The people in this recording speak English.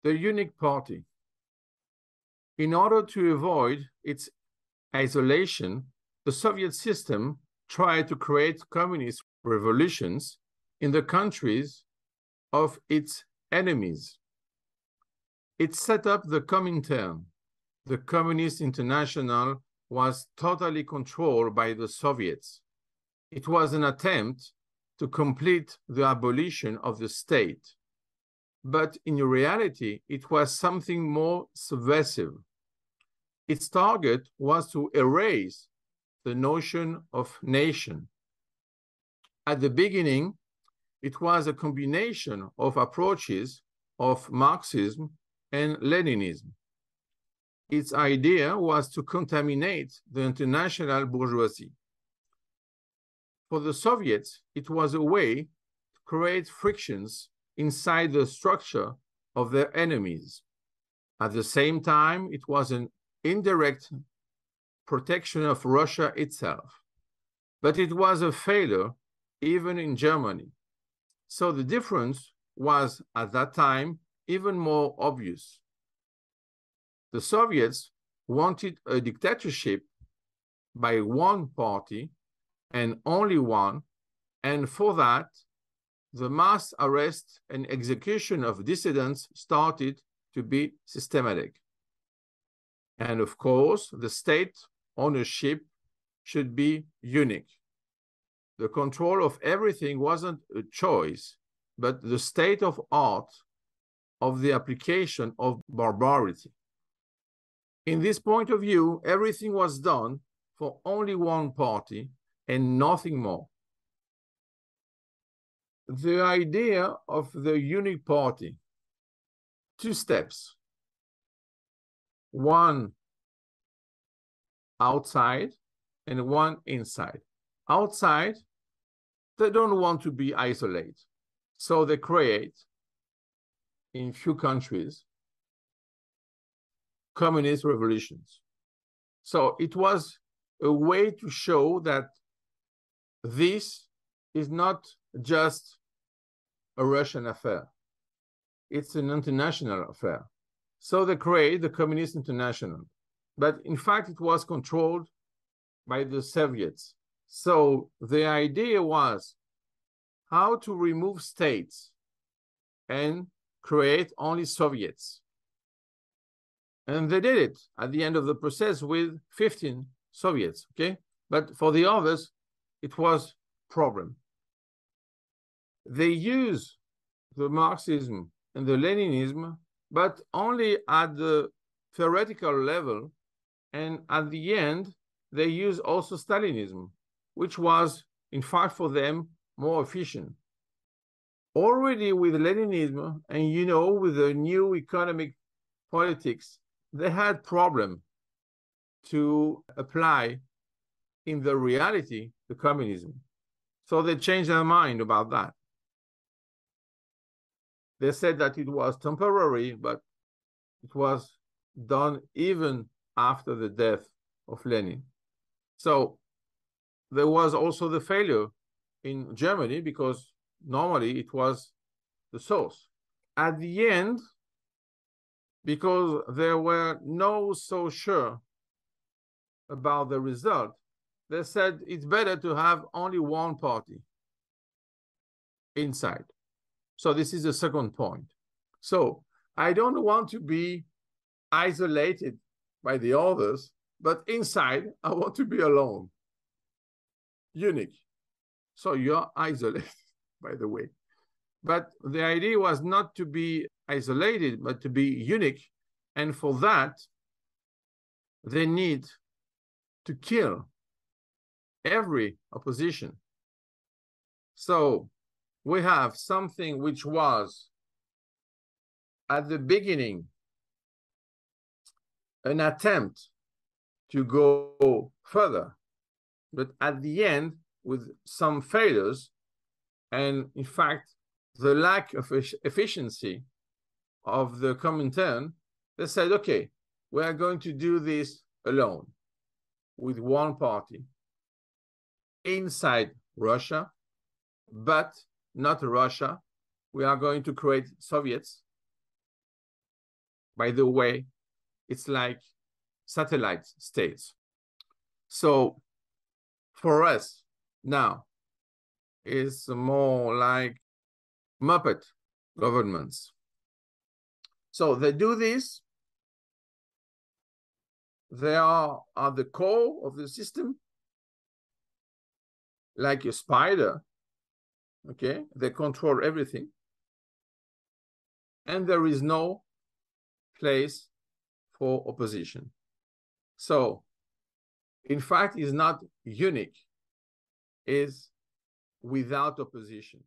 The unique party. In order to avoid its isolation, the Soviet system tried to create communist revolutions in the countries of its enemies. It set up the Comintern. The Communist International was totally controlled by the Soviets. It was an attempt to complete the abolition of the state. But in reality, it was something more subversive. Its target was to erase the notion of nation. At the beginning, it was a combination of approaches of Marxism and Leninism. Its idea was to contaminate the international bourgeoisie. For the Soviets, it was a way to create frictions inside the structure of their enemies. At the same time, it was an indirect protection of Russia itself. But it was a failure even in Germany. So the difference was, at that time, even more obvious. The Soviets wanted a dictatorship by one party and only one, and for that, the mass arrest and execution of dissidents started to be systematic. And of course, the state ownership should be unique. The control of everything wasn't a choice, but the state of art of the application of barbarity. In this point of view, everything was done for only one party and nothing more. The idea of the unique party, two steps. One outside and one inside. Outside, they don't want to be isolated. So they create, in few countries, communist revolutions. So it was a way to show that this is not just a Russian affair. It's an international affair. So they create the Communist International. But in fact, it was controlled by the Soviets. So the idea was how to remove states and create only Soviets. And they did it at the end of the process with 15 Soviets, okay? But for the others, it was a problem. They use the Marxism and the Leninism, but only at the theoretical level. And at the end, they use also Stalinism, which was, in fact, for them, more efficient. Already with Leninism, and you know, with the new economic politics, they had problem to apply in the reality the communism. So they changed their mind about that. They said that it was temporary, but it was done even after the death of Lenin. So there was also the failure in Germany because normally it was the source. At the end, because they were not so sure about the result, they said it's better to have only one party inside. So this is the second point. So I don't want to be isolated by the others, but inside I want to be alone, unique. So you're isolated, by the way. But the idea was not to be isolated, but to be unique. And for that, they need to kill every opposition. So we have something which was at the beginning an attempt to go further, but at the end, with some failures, and in fact, the lack of efficiency of the Comintern, they said, okay, we are going to do this alone, with one party, inside Russia, but not Russia. We are going to create Soviets. by the way, it's like satellite states. So for us now, it's more like Muppet governments. So they do this. They are at the core of the system, like a spider, okay? They control everything. And there is no place for opposition. So, in fact, it's not unique, it's without opposition.